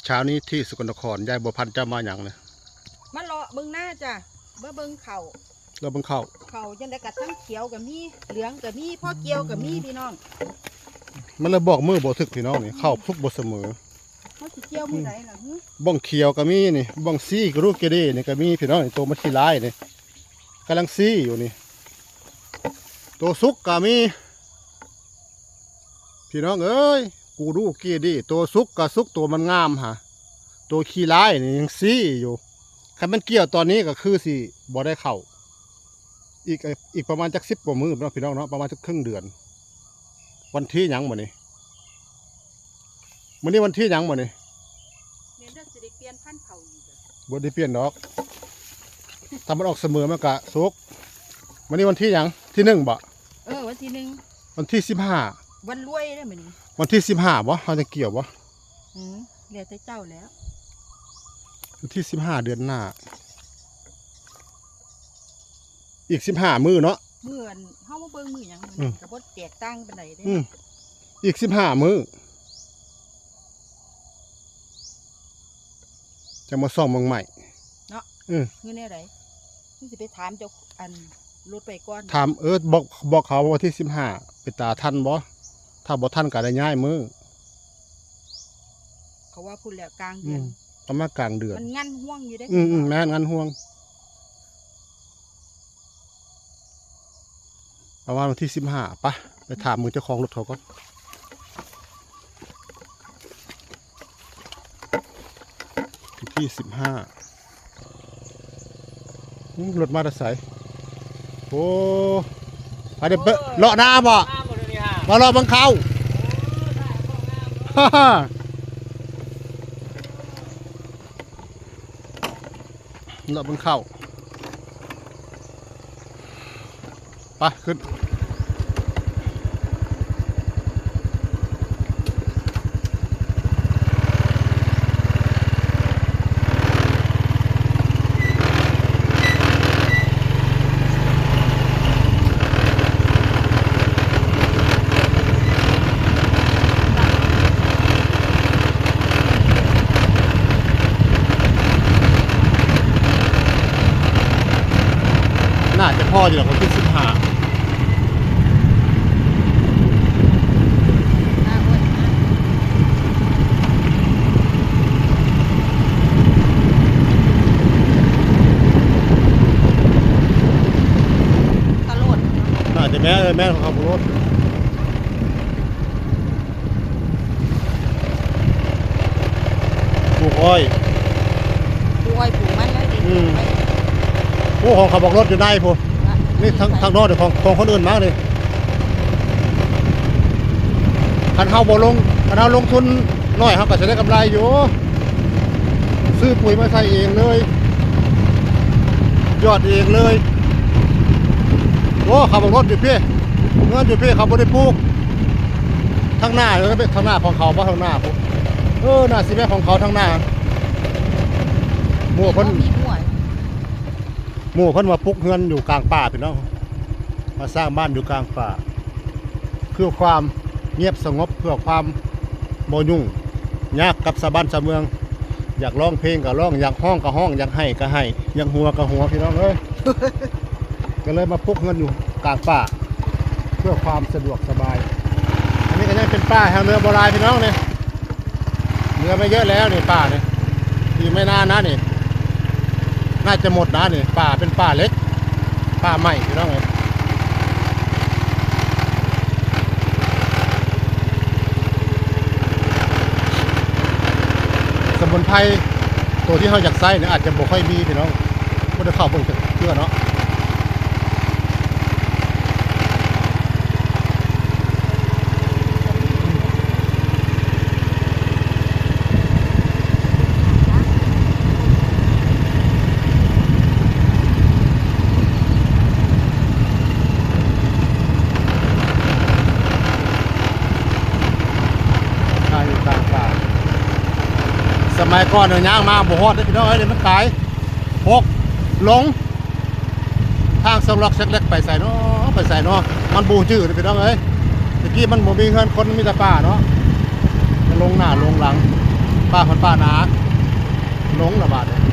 เช้านี้ที่สกลนครยายบัวพันธ์จะมาอย่างเนี่ยมาเลาะเบิ่งหน้าจ้ะเบิ่งเข่าเราเบิ่งเข้าจังได้กัดทั้งเขียวกับมีเหลืองกับมีพ่อเกียวกับมีพี่น้องมันเลยบอกมือบ่ถึกพี่น้องนี่เข้าทุกบ่เสมอเขาสิเกียวมือไหนล่ะบ้องเขียวก็มีนี่บ้องซี่กรูเกเดนี่ก็มีพี่น้องนี่ตัวมันขี้ร้ายนี่กำลังซี่อยู่นี่ตัวซุกก็มีพี่น้องเอ้ยกูรูเกเดตัวซุกกับซุกตัวมันงามฮะตัวขี้ร้ายนี่ยังซี่อยู่คันมันเกี่ยวตอนนี้ก็คือสิบ่ได้เข้าอีกประมาณจัก10 กว่ามื้อพี่น้องเนาะประมาณจักครึ่งเดือนวันที่หยังมื้อนี้วันที่หยังมื้อนี้เนี่ยเด้อสิได้เปลี่ยนพันธุ์เผาอีกบ่ได้เปลี่ยนดอกถ้ามันออกเสมอมันก็สุกมื้อนี้วันที่หยังที่1บ่วันที่วันที่15วันรวยได้มื้อนี้วันที่15บ่เฮาจะเกี่ยวบ่เหลือแต่เจ้าแล้ววันที่15เดือนหน้าอีก15มื้อเนาะมื้อเฮามาเบิ่งมื้อหยังก็บ่แตกต่างปานใดเด้อีก15มื้อจะมาซ่อมเมืองใหม่เนาะเงินแนวใดมึงสิไปถามเจ้าอันรถไปก่อนถามบอกเขาว่าที่15ไปตาทันบ่ถ้าบ่ทันก็ได้ย้ายมื้อเขาว่าพุ่นแล้วกลางเดือนประมาณกลางเดือนมันงันห่วงอยู่ได้แม่นงันห่วงประมาณวันที่15ไปถามมือเจ้าของรถเขาก่อนที่15รถมาแต่ไสโอ้ไปเดี๋ยวเลาะหน้าบ่มาเลาะบังเขาเลาะบังเขาไปขึ้นน่าจะพ่ออยู่หรอกวันที่15น่าจะแม่ของเขารถปลูกอ้อยปลูกมันแล้วดิผู้ของเขาบอกรถอยู่ในพูนี่ทางนอกเดี๋ยวของคนอื่นมากเลยคันเฮาบ่ลงคันเฮาลงทุนน้อยเฮาก็จะได้กำไรอยู่ซื้อปุ๋ยมาใส่เองเลยยอดเองเลยโอ้เขาบอกรถอยู่พี่เงินอยู่พี่เขาบ่ได้ปลูกทางหน้าเลยทางหน้าของเขาบ่ทางหน้าปุ๊หน้าสิแม่ของเขาทางหน้าหมู่เพิ่นมาปลุกเฮือนอยู่กลางป่าพี่น้องมาสร้างบ้านอยู่กลางป่าเพื่อความเงียบสงบเพื่อความบ่ยุ่งยากกับชาวบ้านชาวเมืองอยากร้องเพลงก็ร้องอยากห้องก็ห้องอยากให้ก็ให้อยากหัวก็หัวพี่น้องเอ้ย ก็เลยมาปลุกเฮือนอยู่กลางป่าเพื่อความสะดวกสบายอันนี้ก็ยังเป็นป่าทางเรือโบราณพี่น้องเนี่ยเรือไม่เยอะแล้วนี่ป่าเนี่ยที่ไม่นานนะนี่น่าจะหมดนะนี่ป่าเป็นป่าเล็กป่าใหม่พี่น้องเอ้ยสมุนไพรตัวที่เขาอยากใส่เนี่ยอาจจะบ่ค่อยมีพี่น้องก็ได้เข้าเบิ่งเพื่อเนาะสมัยก่อนเนี่ยย่างมาบ่ฮอดได้พี่น้องเอ้ยเดี๋ยวมันตายหกลงทางสำลักเล็กๆไปใส่เนาะมันบูจืดพี่น้องเอ้ยตะกี้มันบ่มีเงินคนมีแต่ป่าเนาะลงหน้าลงหลัง ป้าคนป้านาหลงระบาดเลย